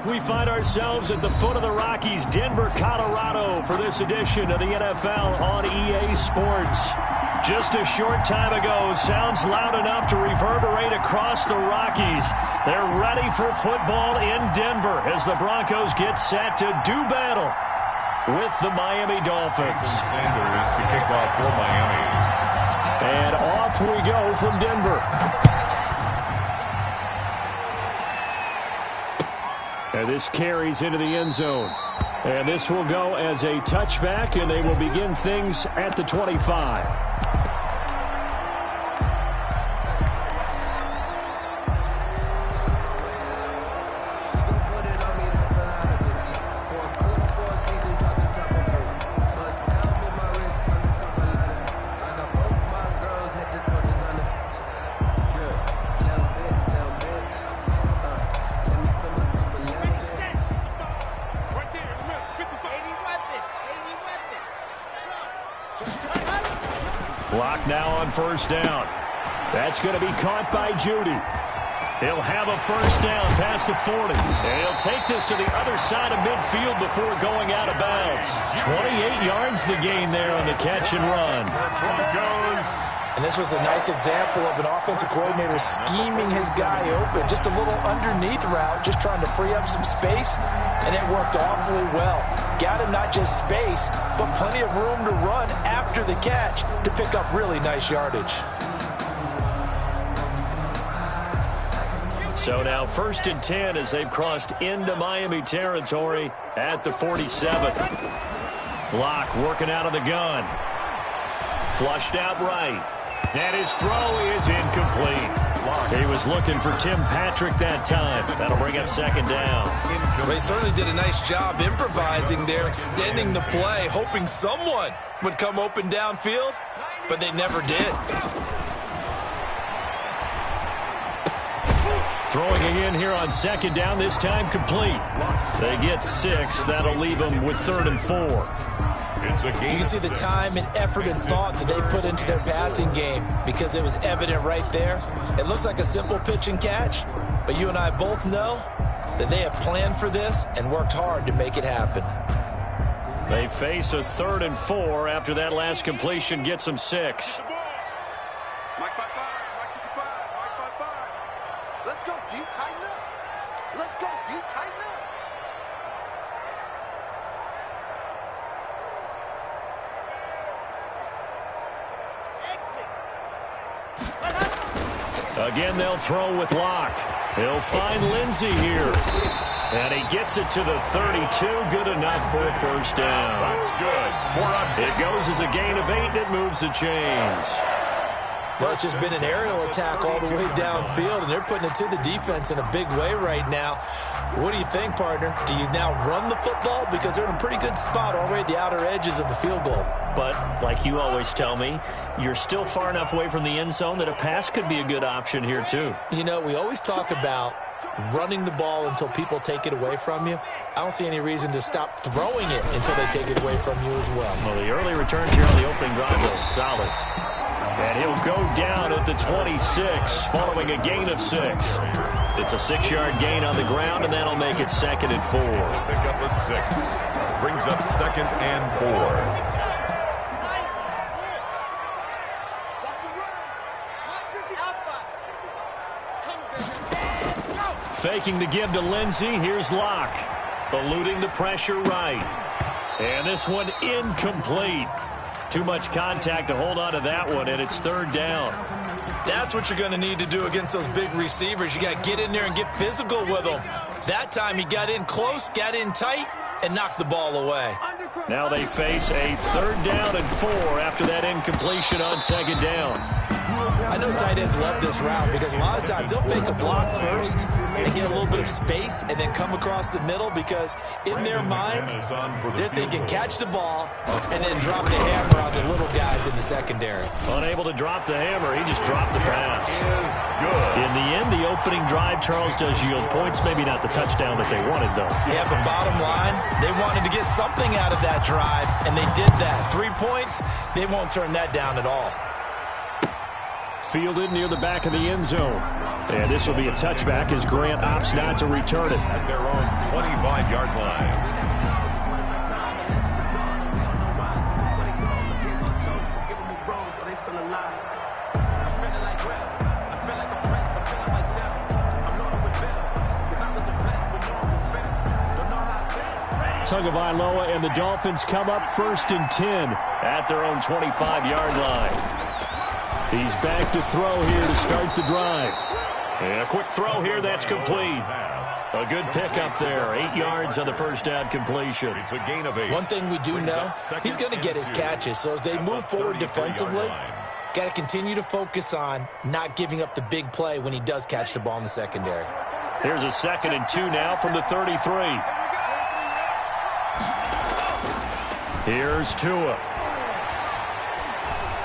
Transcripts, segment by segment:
We find ourselves at the foot of the Rockies, Denver, Colorado, for this edition of the NFL on EA Sports. Just a short time ago, sounds loud enough to reverberate across the Rockies. They're ready for football in Denver as the Broncos get set to do battle with the Miami Dolphins. Sanders to kick off for Miami. And off we go from Denver. And this carries into the end zone. And this will go as a touchback, and they will begin things at the 25. Block now on first down. That's going to be caught by Judy. He'll have a first down past the 40. And he'll take this to the other side of midfield before going out of bounds. 28 yards the gain there on the catch and run. And this was a nice example of an offensive coordinator scheming his guy open. Just a little underneath route, just trying to free up some space, and it worked awfully well. Got him not just space, but plenty of room to run after the catch to pick up really nice yardage. So now 1st and 10 as they've crossed into Miami territory at the 47. Block working out of the gun. Flushed out right. And his throw is incomplete. He was looking for Tim Patrick that time. That'll bring up second down. They certainly did a nice job improvising there, extending the play, hoping someone would come open downfield, but they never did. Throwing again here on second down, this time complete. They get 6. That'll leave them with 3rd and 4. You can see the time and effort and thought that they put into their passing game because it was evident right there. It looks like a simple pitch and catch, but you and I both know that they have planned for this and worked hard to make it happen. They face a 3rd and 4 after that last completion gets them 6. Let's go, D, tighten up. Let's go, D, tighten up. Again, they'll throw with Locke. He'll find Lindsey here. And he gets it to the 32. Good enough for a first down. That's good. It goes as a gain of 8, and it moves the chains. Well, it's just been an aerial attack all the way downfield, and they're putting it to the defense in a big way right now. What do you think, partner? Do you now run the football? Because they're in a pretty good spot already at the outer edges of the field goal. But, like you always tell me, you're still far enough away from the end zone that a pass could be a good option here, too. You know, we always talk about running the ball until people take it away from you. I don't see any reason to stop throwing it until they take it away from you as well. Well, the early returns here on the opening drive are solid. And he'll go down at the 26 following a gain of 6. It's a 6-yard gain on the ground, and that'll make it 2nd and 4. Pick up at 6. Brings up 2nd and 4. Faking the give to Lindsey. Here's Locke. Eluding the pressure right. And this one incomplete. Too much contact to hold on to that one, and it's 3rd down. That's what you're going to need to do against those big receivers. You got to get in there and get physical with them. That time he got in close, got in tight, and knocked the ball away. Now they face a 3rd down and 4 after that incompletion on 2nd down. I know tight ends love this route because a lot of times they'll fake a block first and get a little bit of space and then come across the middle because in their mind, they're thinking catch the ball and then drop the hammer on the little guys in the secondary. Unable to drop the hammer, he just dropped the pass. In the end, the opening drive, Charles, does yield points. Maybe not the touchdown that they wanted, though. Yeah, but bottom line, they wanted to get something out of that drive, and they did that. 3 points, they won't turn that down at all. Fielded near the back of the end zone. And this will be a touchback as Grant opts not to return it. At their own 25-yard line. Tagovailoa and the Dolphins come up 1st and 10 at their own 25-yard line. He's back to throw here to start the drive. And a quick throw here, that's complete. A good pickup there. 8 yards on the first down completion. It's a gain of 8. One thing we do know, he's going to get his catches. So as they move forward defensively, got to continue to focus on not giving up the big play when he does catch the ball in the secondary. Here's a 2nd and 2 now from the 33. Here's Tua.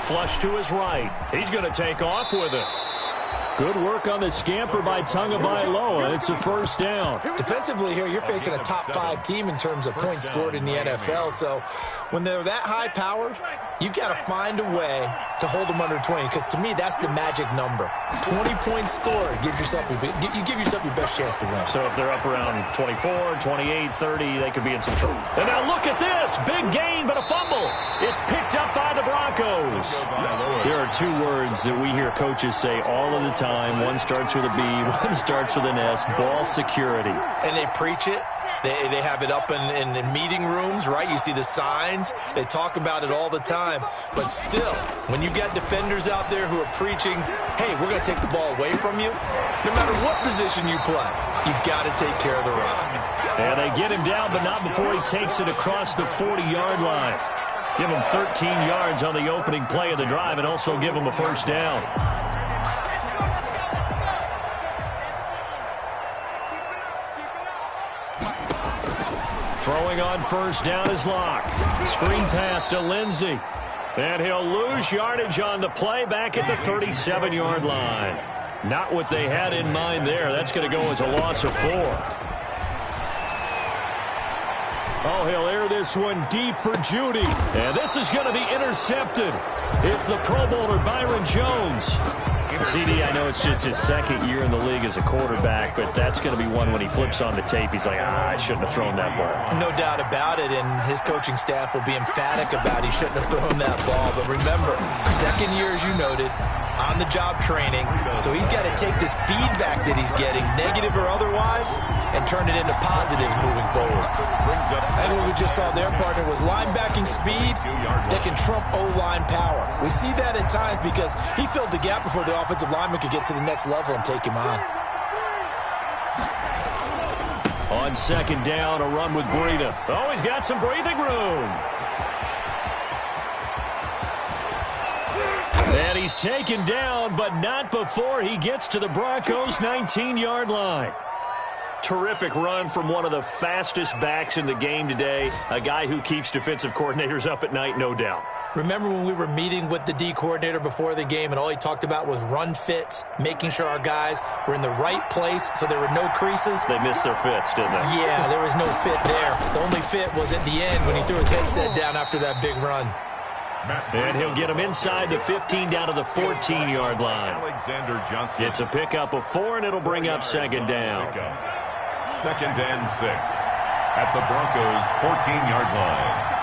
Flush to his right. He's going to take off with it. Good work on the scamper by Tagovailoa. It's a first down. Defensively here, you're facing a top-5 team in terms of points scored in the NFL. So when they're that high-powered, you've got to find a way to hold them under 20. Because to me, that's the magic number. 20 points scored. You give yourself your best chance to win. So if they're up around 24, 28, 30, they could be in some trouble. And now look at this. Big gain, but a fumble. It's picked up by the Broncos. There are 2 words that we hear coaches say all of the time. One starts with a B, one starts with an S. Ball security. And they preach it. They have it up in meeting rooms, right? You see the signs. They talk about it all the time. But still, when you got defenders out there who are preaching, hey, we're going to take the ball away from you, no matter what position you play, you've got to take care of the rock. And they get him down, but not before he takes it across the 40-yard line. Give him 13 yards on the opening play of the drive and also give him a first down. Throwing on first down is Locke. Screen pass to Lindsey. And he'll lose yardage on the play back at the 37-yard line. Not what they had in mind there. That's going to go as a loss of 4. Oh, he'll air this one deep for Judy. And this is going to be intercepted. It's the Pro Bowler Byron Jones. CD, I know it's just his 2nd year in the league as a quarterback, but that's going to be one when he flips on the tape. He's like, I shouldn't have thrown that ball. No doubt about it, and his coaching staff will be emphatic about he shouldn't have thrown that ball. But remember, 2nd year, as you noted, on-the-job training. So he's got to take this feedback that he's getting, negative or otherwise, and turn it into positives moving forward. And what we just saw their partner was linebacking speed that can trump O-line power. We see that at times because he filled the gap before the offensive lineman could get to the next level and take him on. On 2nd down, a run with Breida. Oh, he's got some breathing room. And he's taken down, but not before he gets to the Broncos' 19-yard line. Terrific run from one of the fastest backs in the game today, a guy who keeps defensive coordinators up at night, no doubt. Remember when we were meeting with the D coordinator before the game and all he talked about was run fits, making sure our guys were in the right place so there were no creases? They missed their fits, didn't they? Yeah, there was no fit there. The only fit was at the end when he threw his headset down after that big run. And he'll get him inside the 15 down to the 14-yard line. Alexander Johnson. It's a pickup of 4, and it'll bring up 2nd down. 2nd and 6 at the Broncos' 14-yard line.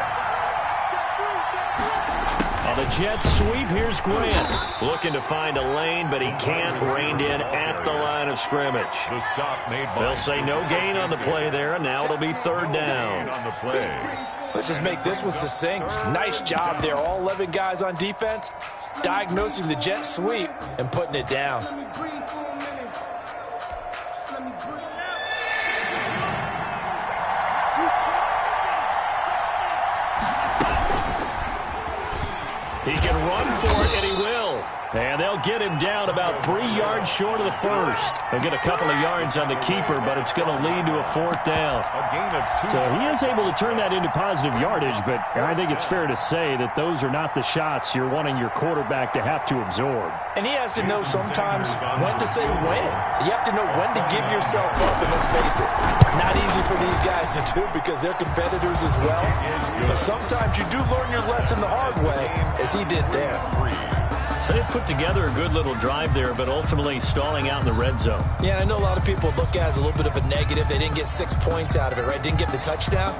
On the Jets sweep, here's Grant. Looking to find a lane, but he can't. Reined in at the line of scrimmage. The stop made by They'll say no gain on the play there, and now it'll be 3rd down. on the play. Let's just make this one succinct. Nice job there. All 11 guys on defense diagnosing the jet sweep and putting it down. He can run for it, and he will. And they'll get him down about 3 yards short of the first. They'll get a couple of yards on the keeper, but it's going to lead to a 4th down. A gain of 2. So he is able to turn that into positive yardage, but I think it's fair to say that those are not the shots you're wanting your quarterback to have to absorb. And he has to know sometimes when to say when. You have to know when to give yourself up, and let's face it, not easy for these guys to do because they're competitors as well. But sometimes you do learn your lesson the hard way, as he did there. So they put together a good little drive there, but ultimately stalling out in the red zone. Yeah, I know a lot of people look at it as a little bit of a negative. They didn't get 6 points out of it, right? Didn't get the touchdown.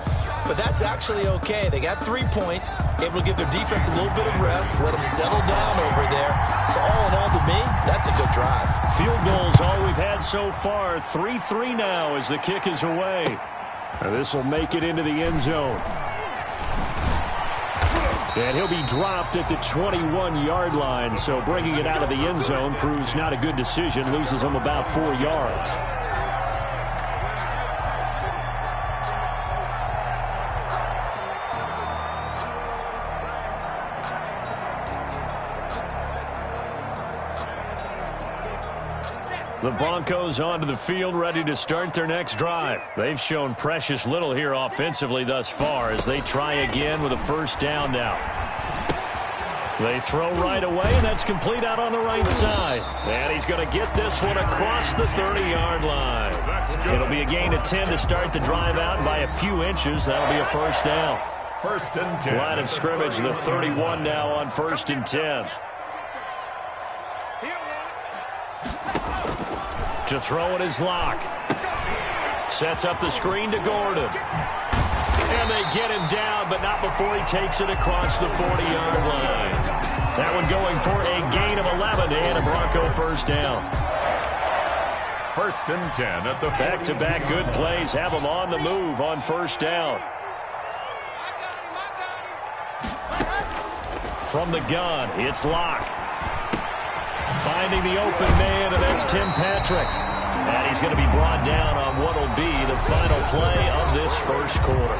But that's actually okay. They got 3 points, able to give their defense a little bit of rest, let them settle down over there. So all in all, to me, that's a good drive. Field goals all we've had so far. 3-3 now as the kick is away. This will make it into the end zone. And he'll be dropped at the 21-yard line, so bringing it out of the end zone proves not a good decision, loses him about 4 yards. The Broncos onto the field, ready to start their next drive. They've shown precious little here offensively thus far as they try again with a first down now. They throw right away, and that's complete out on the right side. And he's going to get this one across the 30-yard line. It'll be a gain of 10 to start the drive out by a few inches. That'll be a first down. First and 10. Line of scrimmage, the 31 now on first and 10. To throw it is Locke. Sets up the screen to Gordon. And they get him down, but not before he takes it across the 40-yard line. That one going for a gain of 11 and a Bronco first down. First and 10 at the back-to-back good plays have them on the move on first down. From the gun, it's Locke. Finding the open man, and that's Tim Patrick. And he's going to be brought down on what will be the final play of this first quarter.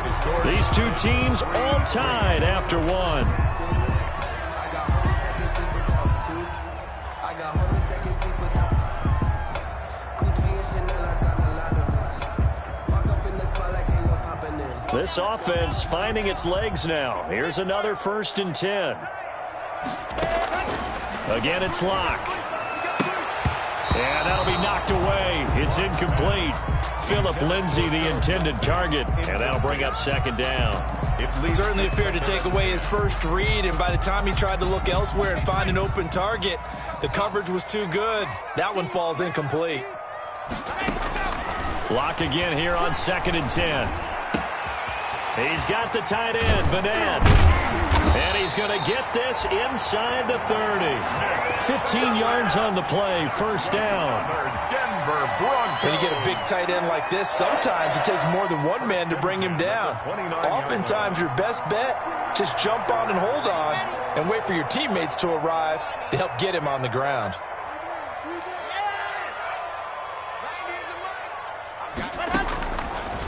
These two teams all tied after one. This offense finding its legs now. Here's another first and 10. Again, it's Locke. And that'll be knocked away. It's incomplete. Philip Lindsay, the intended target, and that'll bring up second down. Certainly appeared to take away his first read, and by the time he tried to look elsewhere and find an open target, the coverage was too good. That one falls incomplete. Locke again here on second and 10. He's got the tight end, Vanette. And he's going to get this inside the 30. 15 yards on the play, first down. Denver Broncos. When you get a big tight end like this, sometimes it takes more than one man to bring him down. Oftentimes, your best bet, just jump on and hold on and wait for your teammates to arrive to help get him on the ground.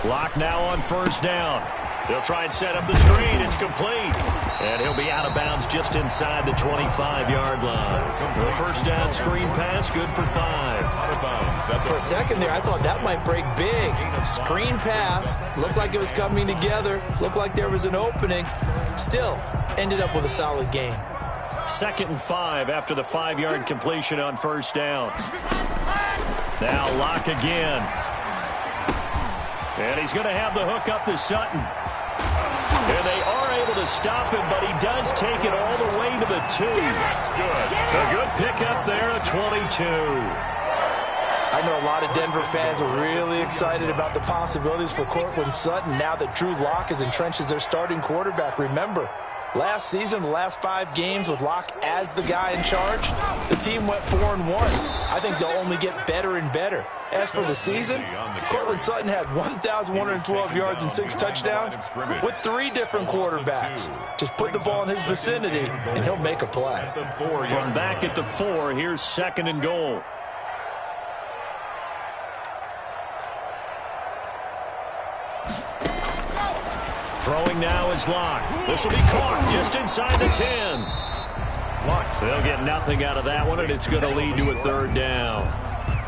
Locke now on first down. They'll try and set up the screen. It's complete. And he'll be out of bounds just inside the 25-yard line. The first down screen pass, good for 5. Out of bounds. For a second there, I thought that might break big. Screen pass. Looked like it was coming together. Looked like there was an opening. Still, ended up with a solid gain. Second and 5 after the 5-yard completion on first down. Now Locke again. And he's going to have the hook up to Sutton. And they are able to stop him, but he does take it all the way to the 2. That's good. A good pickup there at 22. I know a lot of Denver fans are really excited about the possibilities for Courtland Sutton now that Drew Lock is entrenched as their starting quarterback. Remember, last season, the last 5 games with Lock as the guy in charge, the team went 4-1. I think they'll only get better and better. As for the season, Courtland Sutton had 1,112 yards and 6 touchdowns with 3 different quarterbacks. Just put the ball in his vicinity, and he'll make a play. From back at the 4, here's second and goal. Throwing now is Locke. This will be caught just inside the 10. They'll get nothing out of that one, and it's going to lead to a third down.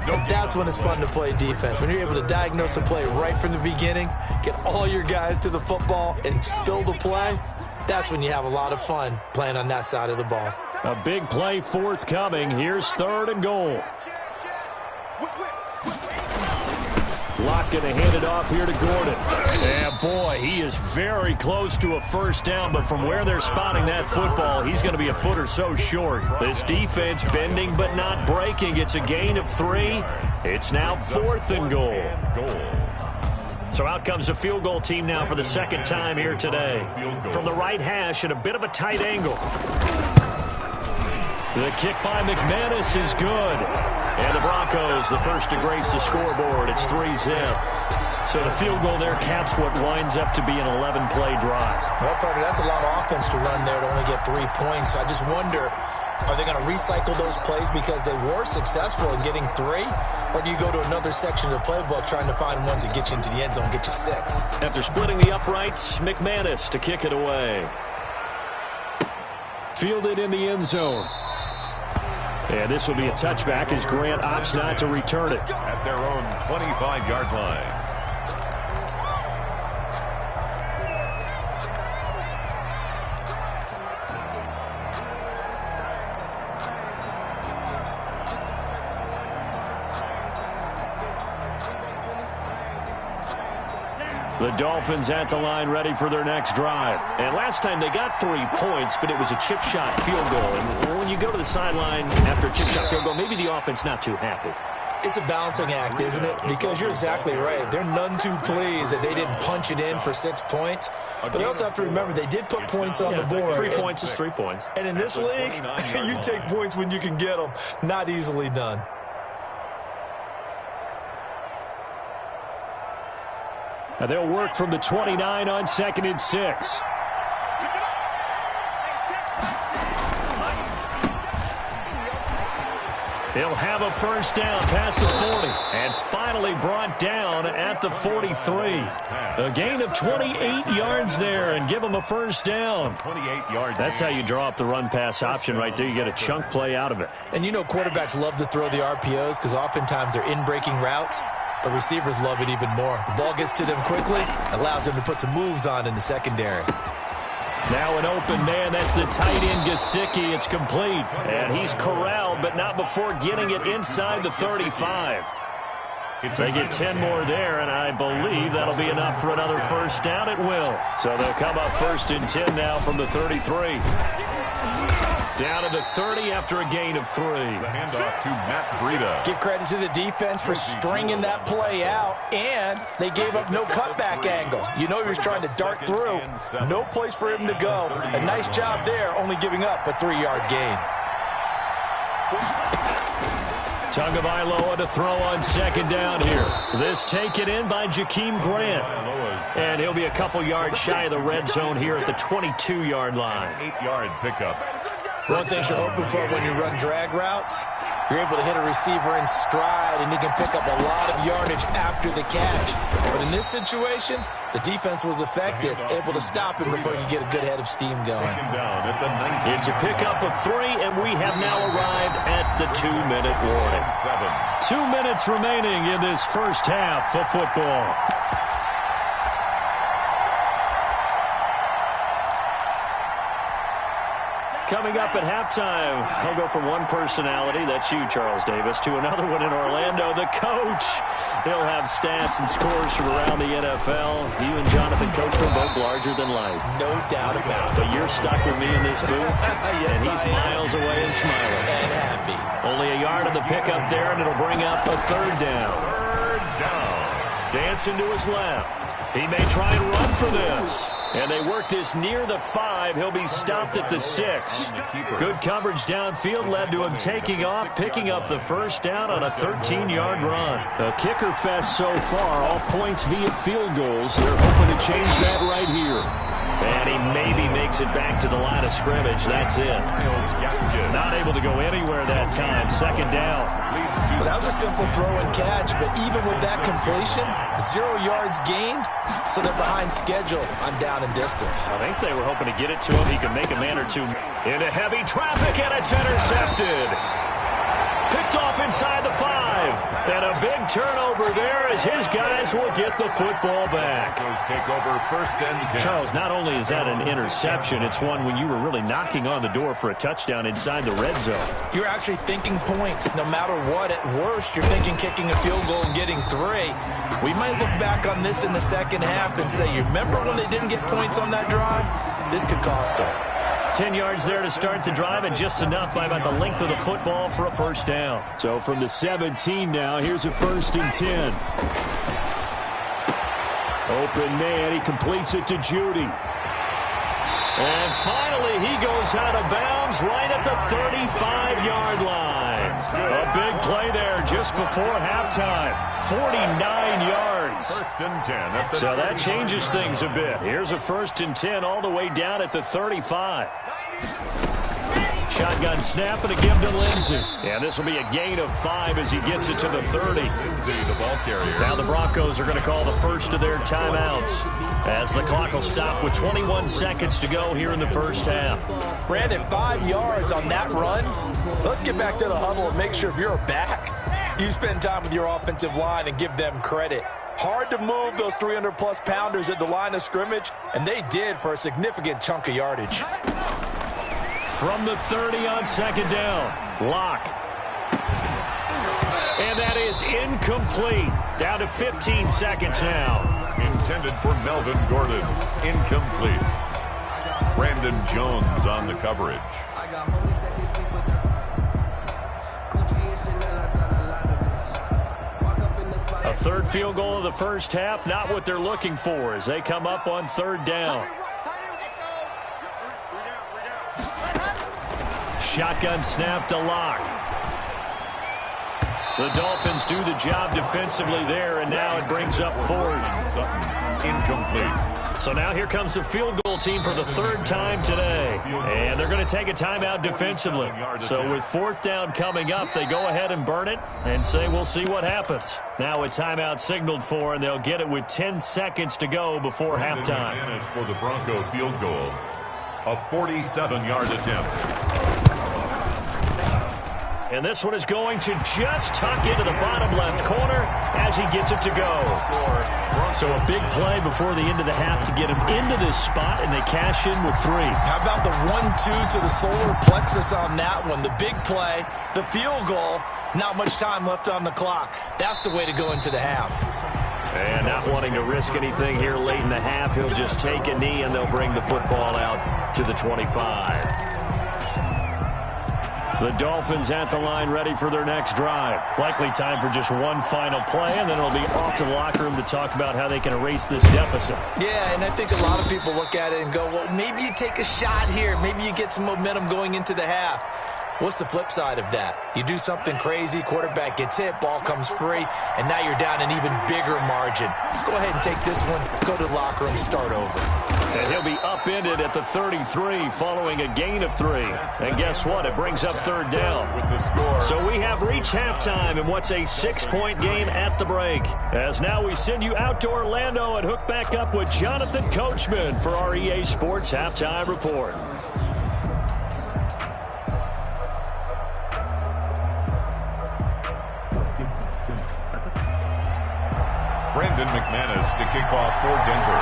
And that's when it's fun to play defense. When you're able to diagnose a play right from the beginning, get all your guys to the football, and spill the play, that's when you have a lot of fun playing on that side of the ball. A big play forthcoming. Here's third and goal. Locke going to hand it off here to Gordon. And boy, he is very close to a first down, but from where they're spotting that football, he's going to be a foot or so short. This defense bending but not breaking. It's a gain of 3. It's now 4th and goal. So out comes the field goal team now for the second time here today. From the right hash at a bit of a tight angle. The kick by McManus is good. And the Broncos, the first to grace the scoreboard. It's 3-zip. So the field goal there caps what winds up to be an 11-play drive. Well, Parker, that's a lot of offense to run there to only get 3 points. So I just wonder, are they going to recycle those plays because they were successful in getting 3? Or do you go to another section of the playbook trying to find ones that get you into the end zone and get you 6? After splitting the uprights, McManus to kick it away. Fielded in the end zone. And this will be a touchback as Grant opts not to return it. At their own 25-yard line. The Dolphins at the line ready for their next drive. And last time they got 3 points, but it was a chip shot field goal. And when you go to the sideline after a chip shot field goal, maybe the offense not too happy. It's a balancing act, isn't it? Because you're exactly right. They're none too pleased that they didn't punch it in for 6 points. But they also have to remember they did put points on the board. 3 points is 3 points. And in this league, you take points when you can get them. Not easily done. And they'll work from the 29 on 2nd and 6. He'll have a first down past the 40. And finally brought down at the 43. A gain of 28 yards there and give him a first down. 28 yards. That's how you draw up the run-pass option right there. You get a chunk play out of it. And you know quarterbacks love to throw the RPOs because oftentimes they're in-breaking routes. But receivers love it even more. The ball gets to them quickly, allows them to put some moves on in the secondary. Now an open man. That's the tight end, Gesicki. It's complete. And he's corralled, but not before getting it inside the 35. They get 10 more there, and I believe that'll be enough for another first down. It will. So they'll come up 1st and 10 now from the 33. Down to the 30 after a gain of 3. The handoff to Matt Breida. Give credit to the defense for stringing that play out, and they gave up no cutback angle. You know he was trying to dart through. No place for him to go. A nice job there, only giving up a 3-yard gain. Tagovailoa to throw on 2nd down here. This taken in by Jakeem Grant. And he'll be a couple yards shy of the red zone here at the 22-yard line. 8-yard pickup. One thing you're hoping for when you run drag routes, you're able to hit a receiver in stride, and he can pick up a lot of yardage after the catch. But in this situation, the defense was effective, able to stop him before he could get a good head of steam going. It's a pickup of 3, and we have now arrived at the 2-minute warning. 2 minutes remaining in this first half of football. Coming up at halftime, I'll go from one personality, that's you, Charles Davis, to another one in Orlando, the coach. He'll have stats and scores from around the NFL. You and Jonathan coach them both larger than life. No doubt about it. But you're stuck with me in this booth, yes, and he's miles away and smiling. And happy. Only a yard of the pickup there, and it'll bring up a 3rd down. 3rd down. Dancing to his left. He may try and run for this. And they work this near the 5. He'll be stopped at the 6. Good coverage downfield led to him taking off, picking up the first down on a 13-yard run. A kicker fest so far, all points via field goals. They're hoping to change that right here. And he maybe makes it back to the line of scrimmage. That's it. Not able to go anywhere that time. 2nd down. Well, that was a simple throw and catch, but even with that completion, 0 yards gained, so they're behind schedule on down and distance. I think they were hoping to get it to him. He could make a man or two into heavy traffic, and it's intercepted. Picked Picked off inside the 5. And a big turnover there as his guys will get the football back. Take over 1st and 10. Charles, not only is that an interception, it's one when you were really knocking on the door for a touchdown inside the red zone. You're actually thinking points no matter what. At worst, you're thinking kicking a field goal and getting 3. We might look back on this in the second half and say, you remember when they didn't get points on that drive? This could cost them. 10 yards there to start the drive, and just enough by about the length of the football for a first down. So from the 17 now, here's a 1st and 10. Open man, he completes it to Judy. And finally, he goes out of bounds right at the 35-yard line. A big play there just before halftime. 49 yards. 1st and 10. So that changes things a bit. Here's a 1st and 10 all the way down at the 35. Shotgun snap and a give to Lindsay. And this will be a gain of 5 as he gets it to the 30. Lindsay, the ball carrier. Now the Broncos are going to call the first of their timeouts as the clock will stop with 21 seconds to go here in the first half. Brandon, 5 yards on that run. Let's get back to the huddle and make sure if you're a back, you spend time with your offensive line and give them credit. Hard to move those 300-plus pounders at the line of scrimmage, and they did for a significant chunk of yardage. From the 30 on second down, Locke. And that is incomplete. Down to 15 seconds now. Intended for Melvin Gordon. Incomplete. Brandon Jones on the coverage. A third field goal of the first half, not what they're looking for as they come up on 3rd down. Shotgun snap to Locke. The Dolphins do the job defensively there, and now it brings up 4th. Sutton, incomplete. So now here comes the field goal team for the 3rd time today. And they're going to take a timeout defensively. So with 4th down coming up, they go ahead and burn it and say we'll see what happens. Now a timeout signaled for, and they'll get it with 10 seconds to go before halftime. For the Bronco field goal, a 47-yard attempt. And this one is going to just tuck into the bottom left corner as he gets it to go. So a big play before the end of the half to get him into this spot, and they cash in with 3. How about the 1-2 to the solar plexus on that one? The big play, the field goal, not much time left on the clock. That's the way to go into the half. And not wanting to risk anything here late in the half, he'll just take a knee, and they'll bring the football out to the 25. The Dolphins at the line ready for their next drive. Likely time for just one final play, and then it'll be off to the locker room to talk about how they can erase this deficit. Yeah, and I think a lot of people look at it and go, well, maybe you take a shot here. Maybe you get some momentum going into the half. What's the flip side of that? You do something crazy, quarterback gets hit, ball comes free, and now you're down an even bigger margin. Go ahead and take this one, go to the locker room, start over. And he'll be upended at the 33 following a gain of 3. And guess what? It brings up 3rd down. So we have reached halftime in what's a 6-point game at the break. As now we send you out to Orlando and hook back up with Jonathan Coachman for our EA Sports Halftime Report. Brandon McManus to kick off for Denver.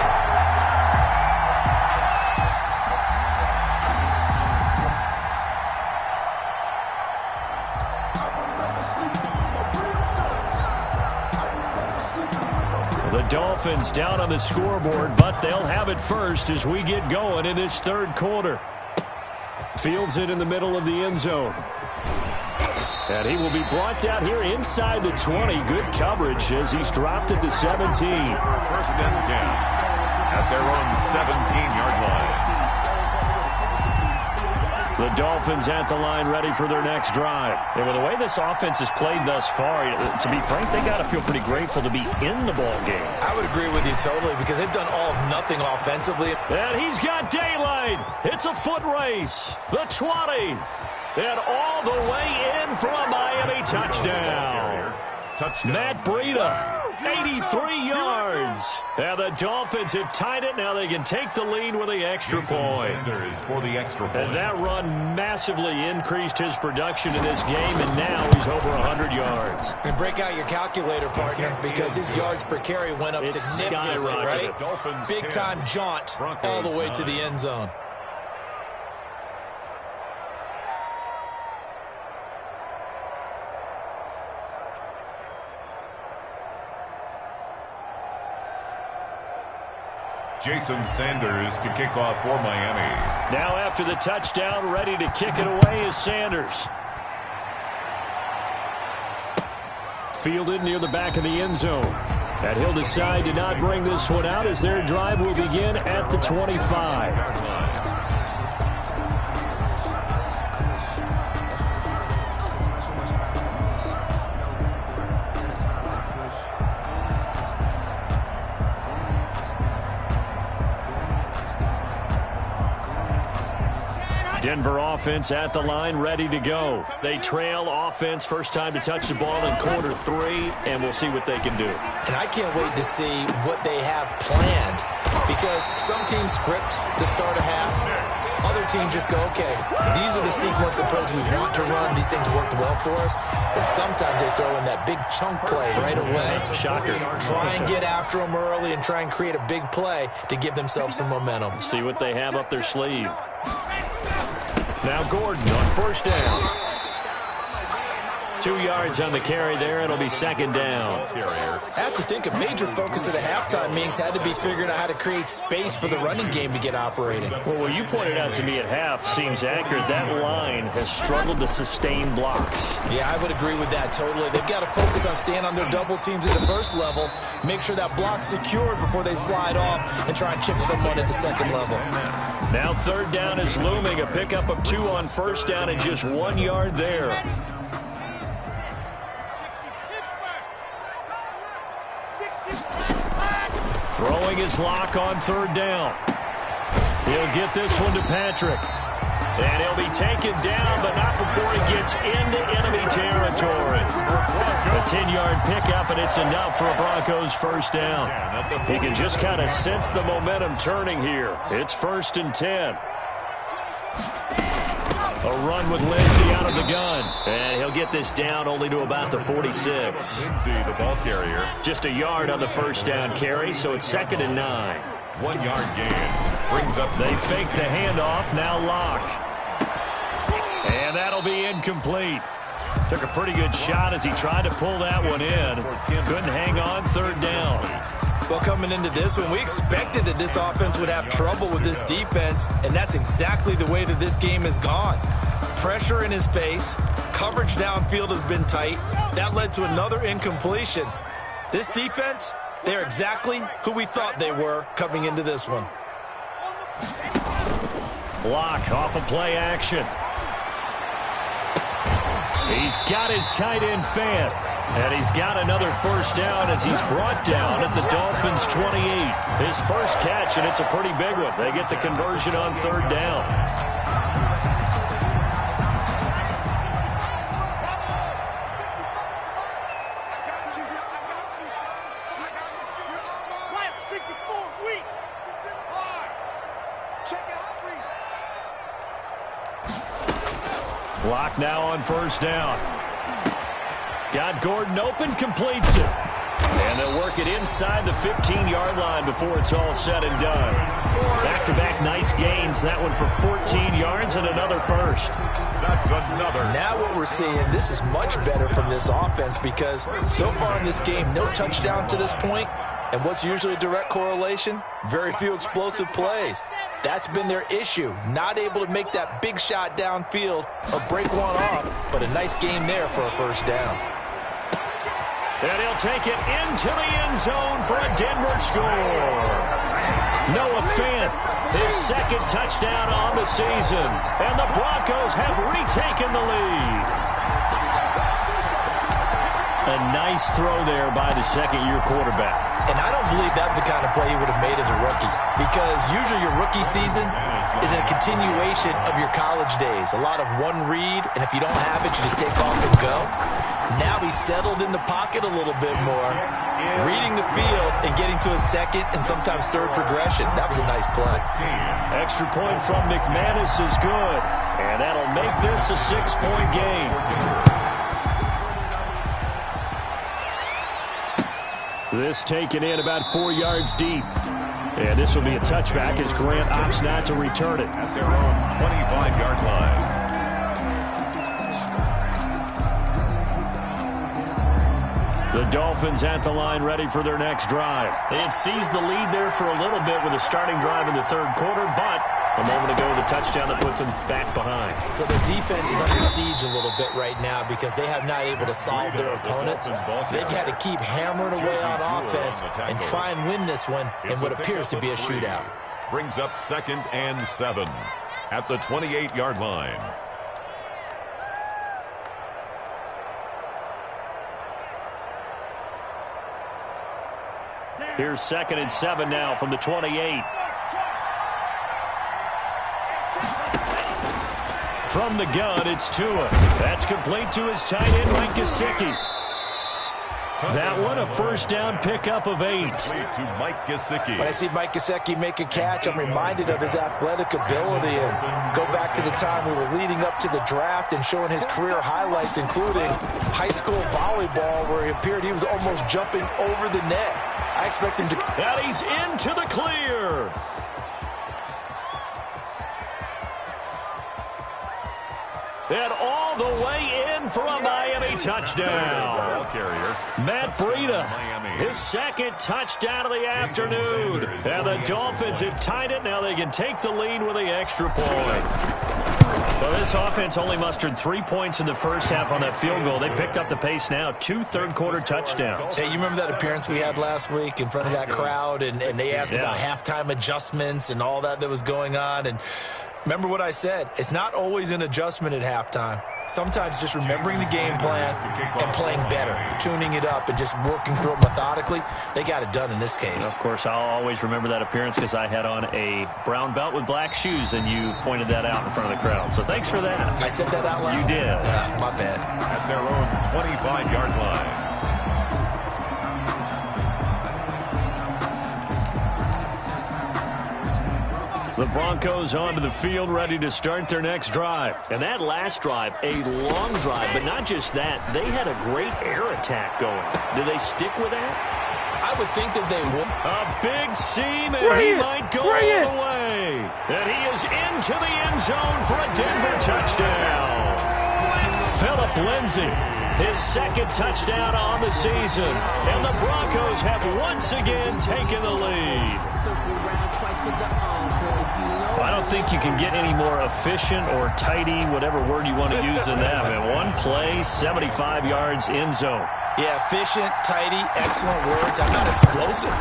The Dolphins down on the scoreboard, but they'll have it first as we get going in this 3rd quarter. Fields it in the middle of the end zone. And he will be brought down here inside the 20. Good coverage as he's dropped at the 17. 1st and 10 at their own 17-yard line. The Dolphins at the line ready for their next drive. And with the way this offense has played thus far, to be frank, they got to feel pretty grateful to be in the ball game. I would agree with you totally because they've done all of nothing offensively. And he's got daylight. It's a foot race. The 20. And all the way in for a Miami touchdown. Matt Breida 83 yards. And the Dolphins have tied it. Now they can take the lead with the extra point. For the extra point. And that run massively increased his production in this game, and now he's over 100 yards. And break out your calculator, partner, because his yards per carry went up significantly, right? Big-time jaunt all the way to the end zone. Jason Sanders to kick off for Miami. Now after the touchdown, ready to kick it away is Sanders. Fielded near the back of the end zone. And he'll decide to not bring this one out as their drive will begin at the 25. Denver offense at the line, ready to go. They trail offense, first time to touch the ball in quarter 3, and we'll see what they can do. And I can't wait to see what they have planned, because some teams script to start a half. Other teams just go, okay, these are the sequence of plays we want to run. These things worked well for us. And sometimes they throw in that big chunk play right away. Shocker. Try and get after them early and try and create a big play to give themselves some momentum. See what they have up their sleeve. Now Gordon on first down. 2 yards on the carry there. It'll be second down. I have to think a major focus of the halftime meetings had to be figuring out how to create space for the running game to get operating. Well, what you pointed out to me at half seems accurate. That line has struggled to sustain blocks. Yeah, I would agree with that totally. They've got to focus on staying on their double teams at the first level, make sure that block's secured before they slide off and try and chip someone at the second level. Now third down is looming. A pickup of 2 on first down and just 1 yard there. Throwing his lock on third down. He'll get this one to Patrick. And he'll be taken down, but not before he gets into enemy territory. A 10-yard pickup, and it's enough for a Broncos first down. He can just kind of sense the momentum turning here. It's 1st and 10. A run with Lindsey out of the gun. And he'll get this down only to about the 46. Lindsey, the ball carrier. Just a yard on the first down carry, so it's 2nd and 9. 1 yard gain. Brings up. They fake the handoff, now lock. And that'll be incomplete. Took a pretty good shot as he tried to pull that one in. Couldn't hang on, third down. Well, coming into this one, we expected that this offense would have trouble with this defense, and that's exactly the way that this game has gone. Pressure in his face, coverage downfield has been tight. That led to another incompletion. This defense, they're exactly who we thought they were coming into this one. Block off of play action. He's got his tight end Fant. And he's got another first down as he's brought down at the Dolphins' 28. His first catch, and it's a pretty big one. They get the conversion on third down. Block now on first down. Got Gordon open, completes it. And they'll work it inside the 15-yard line before it's all said and done. Back-to-back nice gains. That one for 14 yards and another first. That's another. Now what we're seeing, this is much better from this offense because so far in this game, no touchdown to this point. And what's usually a direct correlation? Very few explosive plays. That's been their issue. Not able to make that big shot downfield or break one off, but a nice game there for a first down. And he'll take it into the end zone for a Denver score. Noah Fant, his second touchdown on the season. And the Broncos have retaken the lead. A nice throw there by the second-year quarterback. And I don't believe that's the kind of play he would have made as a rookie. because usually your rookie season is a continuation of your college days. A lot of one read, and if you don't have it, you just take off and go. Now he's settled in the pocket a little bit more, reading the field and getting to a second and sometimes third progression. That was a nice play. Extra point from McManus is good, and that'll make this a 6-point game. This taken in about 4 yards deep. And this will be a touchback as Grant opts not to return it. At their own 25-yard line. The Dolphins at the line ready for their next drive. They had seized the lead there for a little bit with a starting drive in the third quarter, but a moment ago the touchdown that puts them back behind. So their defense is under siege a little bit right now because they have not able to solve their opponents. They've got to keep hammering away on offense and try and win this one in what appears to be a shootout. Brings up 2nd and 7 at the 28-yard line. Here's 2nd and 7 now from the 28. From the gun, it's Tua. That's complete to his tight end, Mike Gesicki. That one, a first down pickup of 8. To Mike Gesicki. When I see Mike Gesicki make a catch, I'm reminded of his athletic ability. And go back to the time we were leading up to the draft and showing his career highlights, including high school volleyball, where he appeared he was almost jumping over the net. I expect him to... And he's into the clear. And all the way in for a Miami touchdown. Matt Breida, his 2nd touchdown of the afternoon. And the Dolphins have tied it. Now they can take the lead with the extra point. Well, this offense only mustered 3 points in the first half on that field goal. They picked up the pace now. 2 third-quarter touchdowns. Hey, you remember that appearance we had last week in front of that crowd, and they asked about halftime adjustments and all that was going on, and remember what I said. It's not always an adjustment at halftime. Sometimes just remembering the game plan and playing better, tuning it up and just working through it methodically. They got it done in this case. Of course, I'll always remember that appearance because I had on a brown belt with black shoes, and you pointed that out in front of the crowd. So thanks for that. I said that out loud? You did. Yeah, my bad. At their own 25-yard line. The Broncos onto the field, ready to start their next drive. And that last drive, a long drive, but not just that. They had a great air attack going. Do they stick with that? I would think that they would. A big seam, and he might go all the way. And he is into the end zone for a Denver touchdown. Phillip Lindsay, his 2nd touchdown on the season. And the Broncos have once again taken the lead. I don't think you can get any more efficient or tidy, whatever word you want to use in that. Man, one play, 75 yards, end zone. Yeah, efficient, tidy, excellent words. How about explosive?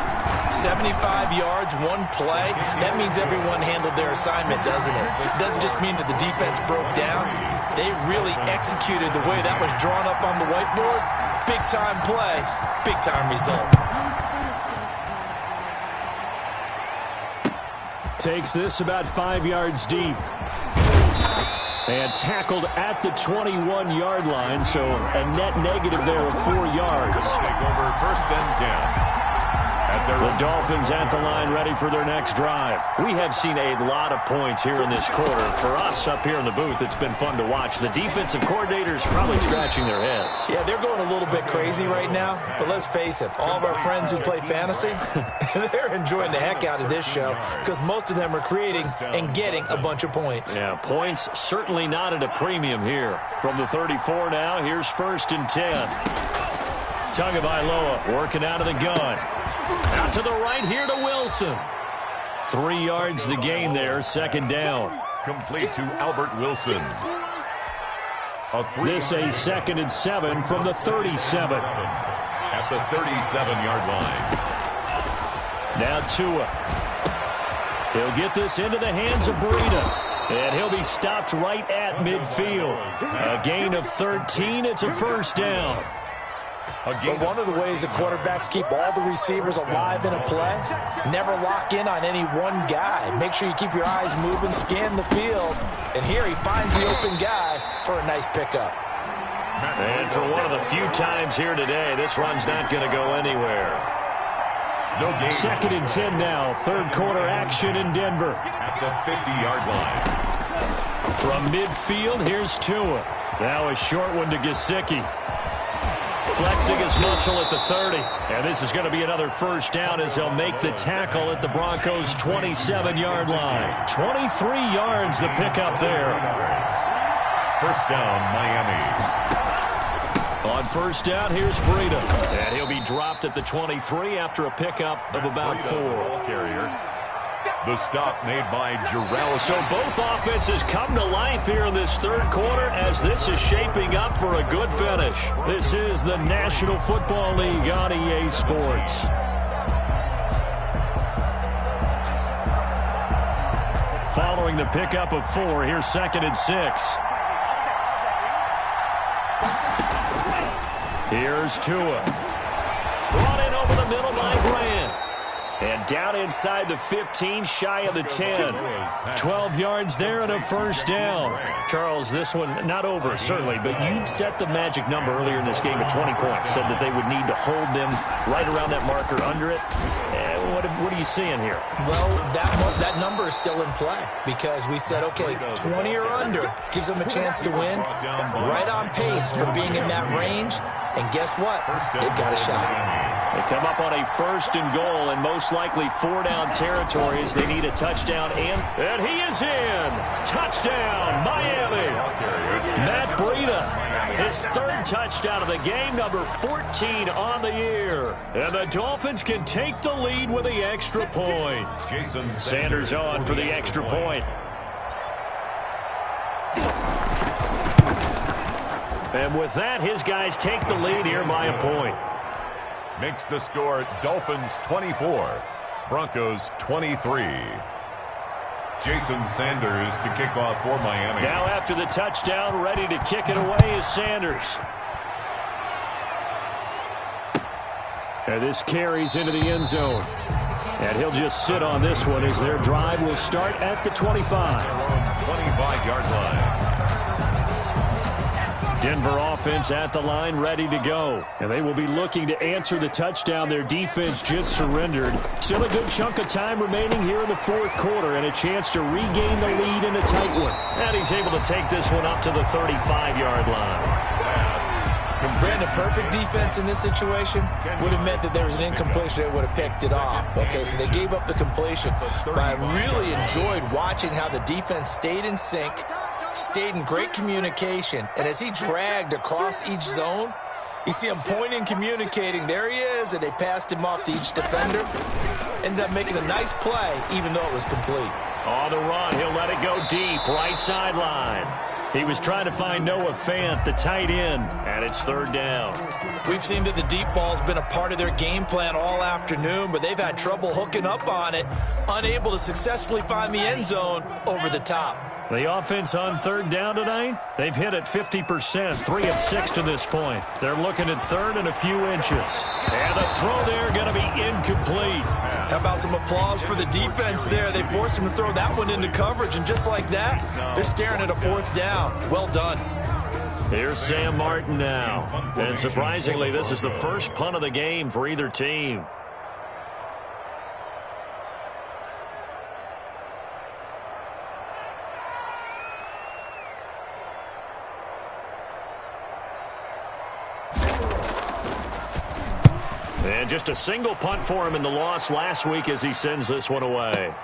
75 yards, one play. That means everyone handled their assignment, doesn't it? It doesn't just mean that the defense broke down. They really executed the way that was drawn up on the whiteboard. Big-time play, big-time result. Takes this about 5 yards deep. And tackled at the 21-yard line, so a net negative there of 4 yards. Take over 1st and 10. The Dolphins at the line ready for their next drive. We have seen a lot of points here in this quarter. For us up here in the booth, it's been fun to watch. The defensive coordinators probably scratching their heads. Yeah, they're going a little bit crazy right now, but let's face it, all of our friends who play fantasy, they're enjoying the heck out of this show because most of them are creating and getting a bunch of points. Yeah, points certainly not at a premium here. From the 34 now, here's 1st and 10. Tagovailoa working out of the gun. Out to the right here to Wilson. 3 yards the gain there, 2nd down. Complete to Albert Wilson. This a 2nd and 7 from the 37. At the 37-yard line. Now Tua. He'll get this into the hands of Breida. And he'll be stopped right at midfield. A gain of 13. It's a first down. But one of the ways the quarterbacks keep all the receivers alive in a play, never lock in on any one guy. Make sure you keep your eyes moving, scan the field. And here he finds the open guy for a nice pickup. And for one of the few times here today, this run's not going to go anywhere. No gain. 2nd and 10 now. Third quarter action in Denver. At the 50-yard line. From midfield, here's Tua. Now a short one to Gesicki. Flexing his muscle at the 30. And this is going to be another first down as they'll make the tackle at the Broncos' 27-yard line. 23 yards the pickup there. First down, Miami. On first down, here's Breida. And he'll be dropped at the 23 after a pickup of about 4. Ball carrier. The stop made by Jarrell. So both offenses come to life here in this third quarter as this is shaping up for a good finish. This is the National Football League on EA Sports. Following the pickup of 4, here's 2nd and 6. Here's Tua. Brought in over the middle by Grant. And down inside the 15, shy of the 10. 12 yards there and a first down. Charles, this one not over, certainly, but you set the magic number earlier in this game at 20 points. Said that they would need to hold them right around that marker under it. What are you seeing here? Well, that number is still in play because we said, okay, 20 or under gives them a chance to win. Right on pace for being in that range. And guess what? They've got a shot. They come up on a 1st and goal and most likely 4-down territory as they need a touchdown. And he is in. Touchdown, Miami. Matt Breida. His 3rd touchdown of the game, number 14 on the year. And the Dolphins can take the lead with the extra point. Jason Sanders on for the extra point. And with that, his guys take the lead here by a point. Makes the score Dolphins 24, Broncos 23. Jason Sanders to kick off for Miami. Now after the touchdown, ready to kick it away is Sanders. And this carries into the end zone. And he'll just sit on this one as their drive will start at the 25. 25-yard line. Denver offense at the line, ready to go. And they will be looking to answer the touchdown their defense just surrendered. Still a good chunk of time remaining here in the 4th quarter and a chance to regain the lead in a tight one. And he's able to take this one up to the 35-yard line. Brandon, perfect defense in this situation would have meant that there was an incompletion that would have picked it off. Okay, so they gave up the completion. But I really enjoyed watching how the defense stayed in sync, stayed in great communication, and as he dragged across each zone, you see him pointing, communicating. There he is, and they passed him off to each defender. Ended up making a nice play, even though it was complete. On the run, he'll let it go deep, right sideline. He was trying to find Noah Fant, the tight end, and it's 3rd down. We've seen that the deep ball's been a part of their game plan all afternoon, but they've had trouble hooking up on it, unable to successfully find the end zone over the top. The offense on 3rd down tonight, they've hit it 50%, 3 of 6 to this point. They're looking at 3rd and a few inches. And the throw there going to be incomplete. How about some applause for the defense there? They forced him to throw that one into coverage, and just like that, they're staring at a 4th down. Well done. Here's Sam Martin now. And surprisingly, this is the first punt of the game for either team. And just a single punt for him in the loss last week as he sends this one away.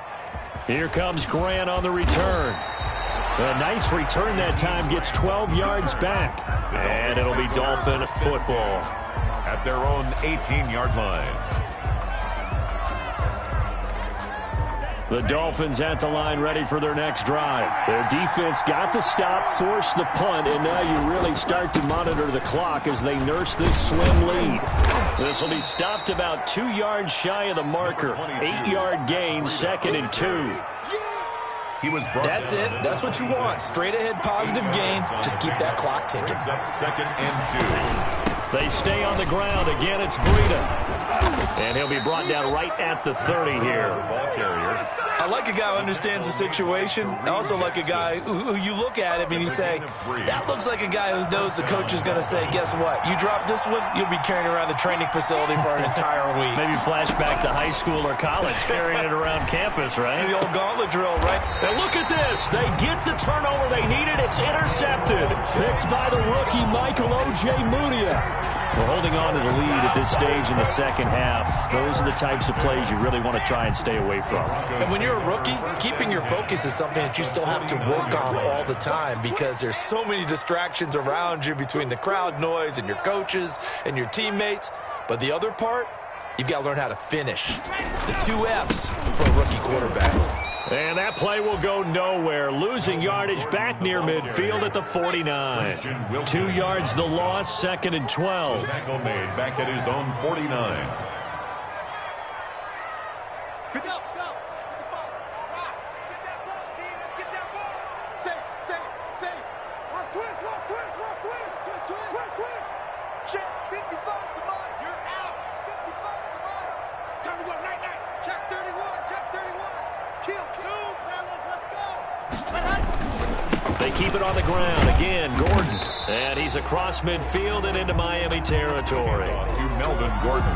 Here comes Grant on the return. A nice return that time, gets 12 yards back. And it'll be Dolphin football. At their own 18-yard line. The Dolphins at the line, ready for their next drive. Their defense got the stop, forced the punt, and now you really start to monitor the clock as they nurse this slim lead. This will be stopped about 2 yards shy of the marker. 8-yard gain, 2nd and 2. That's it. That's what you want. Straight ahead positive gain. Just keep that clock ticking. Up 2nd and 2. They stay on the ground. Again, it's Breida. And he'll be brought down right at the 30 here. Ball carrier. I like a guy who understands the situation. I also like a guy who you look at him and you say, that looks like a guy who knows the coach is going to say, guess what? You drop this one, you'll be carrying around the training facility for an entire week. Maybe flashback to high school or college, carrying it around campus, right? The old gauntlet drill, right? And look at this. They get the turnover they needed. It's intercepted. Picked by the rookie, Michael Ojemudia. We're holding on to the lead at this stage in the second half. Those are the types of plays you really want to try and stay away from. And when you're a rookie, keeping your focus is something that you still have to work on all the time because there's so many distractions around you between the crowd noise and your coaches and your teammates. But the other part, you've got to learn how to finish. The 2 F's for a rookie quarterback. And that play will go nowhere. Losing yardage back near midfield at the 49. 2 yards the loss, 2nd and 12. Tackle made back at his own 49. Good job, go. Get the ball. Rock. Sit that ball, Steve. Let's get that ball. Say. Ross twist. Check. 55 to mine. You're out. 55 to mine. Time to go. Night. Check 31. Kill, fellas, let's go. They keep it on the ground. Again, Gordon. And he's across midfield and into Miami territory. To Melvin Gordon.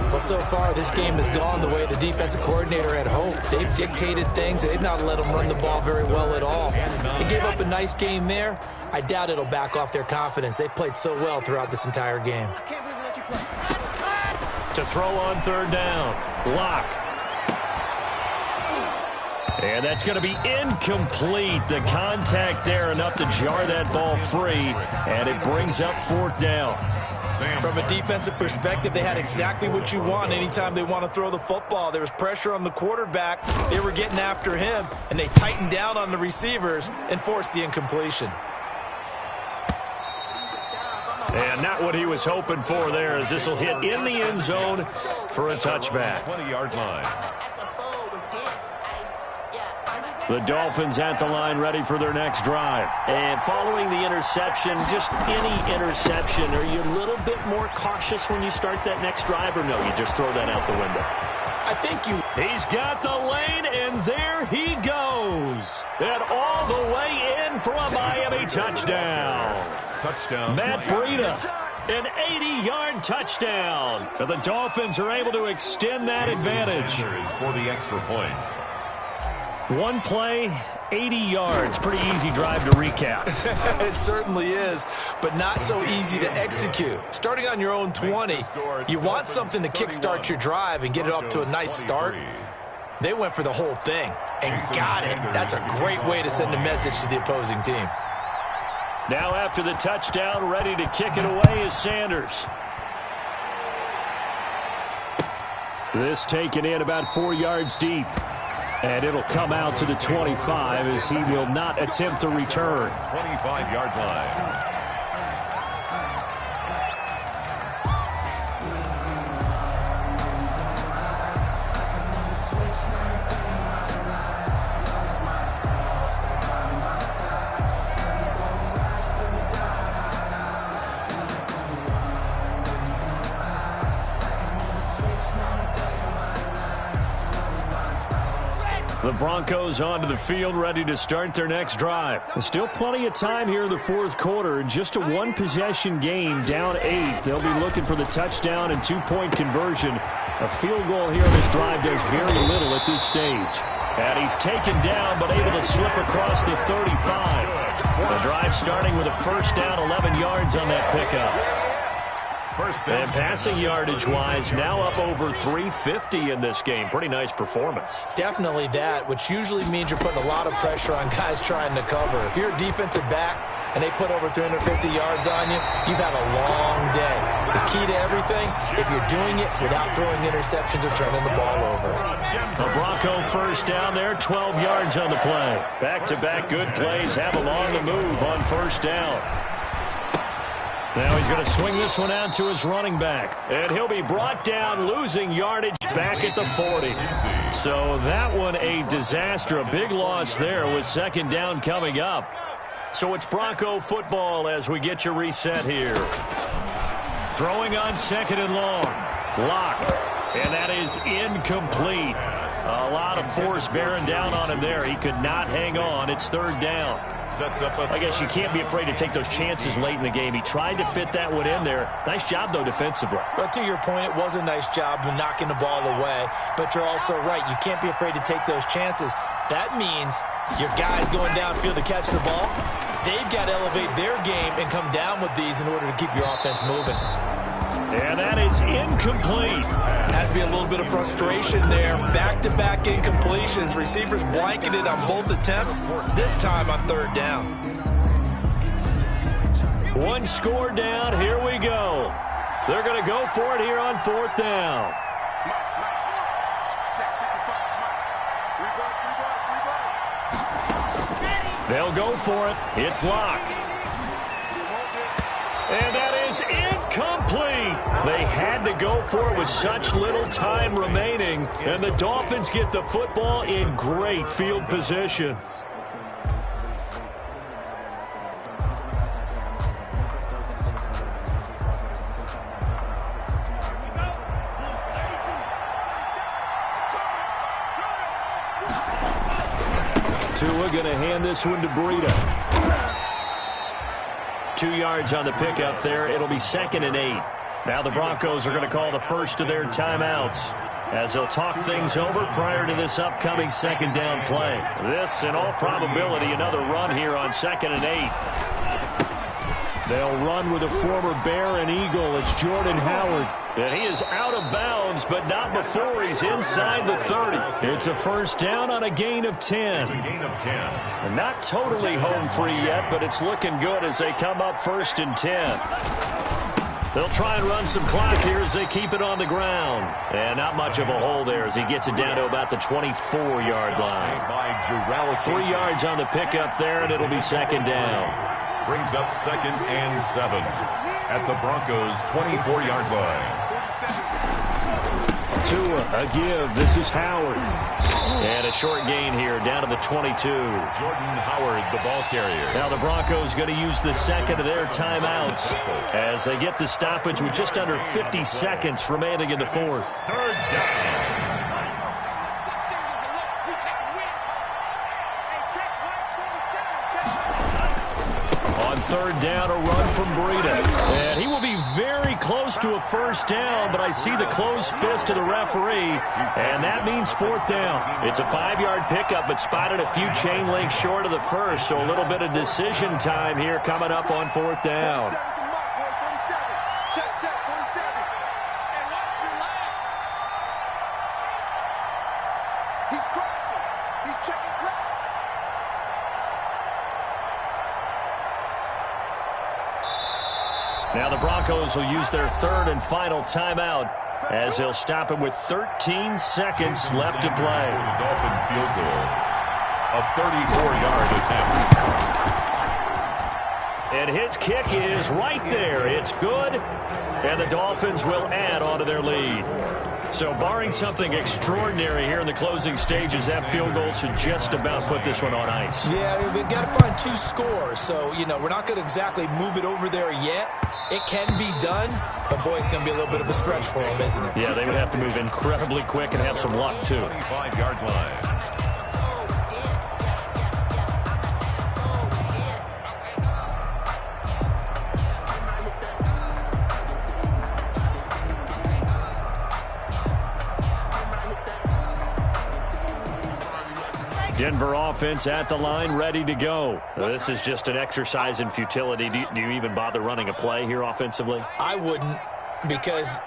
Well, so far, this game has gone the way the defensive coordinator had hoped. They've dictated things. They've not let them run the ball very well at all. They gave up a nice game there. I doubt it'll back off their confidence. They've played so well throughout this entire game. I can't believe they let you play. To throw on 3rd down. Lock. And that's going to be incomplete. The contact there enough to jar that ball free. And it brings up 4th down. From a defensive perspective, they had exactly what you want anytime they want to throw the football. There was pressure on the quarterback. They were getting after him, and they tightened down on the receivers and forced the incompletion. And not what he was hoping for there, as this will hit in the end zone for a touchback. 20-yard line. The Dolphins at the line, ready for their next drive. And following the interception, just any interception, are you a little bit more cautious when you start that next drive, or no, you just throw that out the window? I think you... He's got the lane, and there he goes. And all the way in for a Miami touchdown. Touchdown. Matt Breida, an 80-yard touchdown. And the Dolphins are able to extend that advantage. For the extra point. One play, 80 yards. Pretty easy drive to recap. It certainly is, but not so easy to execute. Starting on your own 20, you want something to kickstart your drive and get it off to a nice start. They went for the whole thing and got it. That's a great way to send a message to the opposing team. Now after the touchdown, ready to kick it away is Sanders. This taken in about 4 yards deep. And it'll come out to the 25 as he will not attempt to return. 25-yard line. The Broncos onto the field, ready to start their next drive. There's still plenty of time here in the 4th quarter. Just a one-possession game, down 8. They'll be looking for the touchdown and 2-point conversion. A field goal here on this drive does very little at this stage. And he's taken down, but able to slip across the 35. The drive starting with a first down, 11 yards on that pickup. And passing yardage-wise, now up over 350 in this game. Pretty nice performance. Definitely that, which usually means you're putting a lot of pressure on guys trying to cover. If you're a defensive back and they put over 350 yards on you, you've had a long day. The key to everything, if you're doing it without throwing interceptions or turning the ball over. A Bronco first down there, 12 yards on the play. Back-to-back good plays have him on the move on first down. Now he's going to swing this one out to his running back. And he'll be brought down, losing yardage back at the 40. So that one a disaster. A big loss there with second down coming up. So it's Bronco football as we get your reset here. Throwing on 2nd and long. Lock. And that is incomplete. A lot of force bearing down on him there. He could not hang on. It's 3rd down. Sets up I guess you can't be afraid to take those chances late in the game. He tried to fit that one in there. Nice job, though, defensively. But to your point, it was a nice job of knocking the ball away. But you're also right. You can't be afraid to take those chances. That means your guys going downfield to catch the ball, they've got to elevate their game and come down with these in order to keep your offense moving. And that is incomplete. Has to be a little bit of frustration there. Back-to-back incompletions. Receivers blanketed on both attempts, this time on 3rd down. One score down. Here we go. They're going to go for it here on 4th down. They'll go for it. It's Lock. And that is incomplete. They had to go for it with such little time remaining. And the Dolphins get the football in great field position. Tua going to hand this one to Breida. 2 yards on the pickup there. It'll be 2nd and 8. Now the Broncos are going to call the first of their timeouts as they'll talk things over prior to this upcoming 2nd down play. This, in all probability, another run here on 2nd and 8. They'll run with a former Bear and Eagle. It's Jordan Howard. And he is out of bounds, but not before he's inside the 30. It's a 1st down on a gain of 10. It's a gain of 10. And not totally home free yet, but it's looking good as they come up 1st and 10. They'll try and run some clock here as they keep it on the ground. And not much of a hole there as he gets it down to about the 24-yard line. 3 yards on the pickup there, and it'll be 2nd down. Brings up 2nd and 7 at the Broncos' 24-yard line. Tua, a give. This is Howard. And a short gain here down to the 22. Jordan Howard, the ball carrier. Now the Broncos going to use the 2nd of their timeouts as they get the stoppage with just under 50 seconds remaining in the 4th. 3rd down. On 3rd down, a run from Breida. And he will be very close to a 1st down, but I see the closed fist of the referee, and that means 4th down. It's a 5-yard pickup, but spotted a few chain links short of the 1st, so a little bit of decision time here coming up on 4th down. He's crossing. He's checking crowd. Now the Broncos will use their 3rd and final timeout as they'll stop him with 13 seconds left to play. Dolphin field goal. A 34-yard attempt. And his kick is right there. It's good, and the Dolphins will add on to their lead. So barring something extraordinary here in the closing stages, that field goal should just about put this one on ice. Yeah, we've got to find 2 scores. So, we're not going to exactly move it over there yet. It can be done, but, boy, it's going to be a little bit of a stretch for them, isn't it? Yeah, they would have to move incredibly quick and have some luck, too. 25-yard line. Denver offense at the line, ready to go. This is just an exercise in futility. Do you even bother running a play here offensively? I wouldn't, because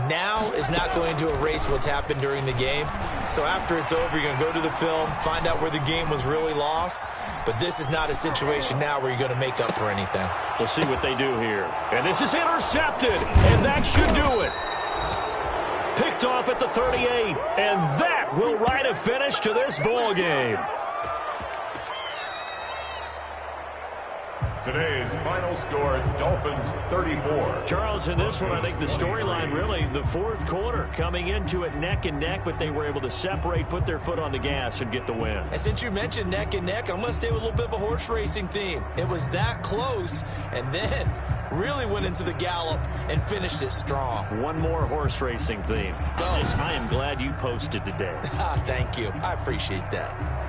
now is not going to erase what's happened during the game. So after it's over, you're going to go to the film, find out where the game was really lost. But this is not a situation now where you're going to make up for anything. We'll see what they do here. And this is intercepted, and that should do it. Picked off at the 38, and that will write a finish to this ball game. Today's final score, Dolphins 34. Charles, in this one, I think the storyline really, the 4th quarter, coming into it neck and neck, but they were able to separate, put their foot on the gas, and get the win. And since you mentioned neck and neck, I'm going to stay with a little bit of a horse racing theme. It was that close, and then really went into the gallop and finished it strong. One more horse racing theme. Go. I am glad you posted today. Thank you. I appreciate that.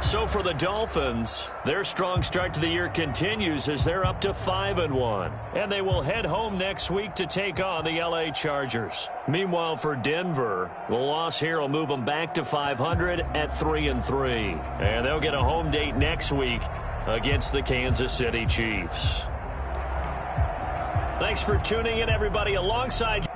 So for the Dolphins, their strong start to the year continues as they're up to 5-1. And they will head home next week to take on the LA Chargers. Meanwhile, for Denver, the loss here will move them back to 500 at 3-3. And they'll get a home date next week against the Kansas City Chiefs. Thanks for tuning in, everybody. Alongside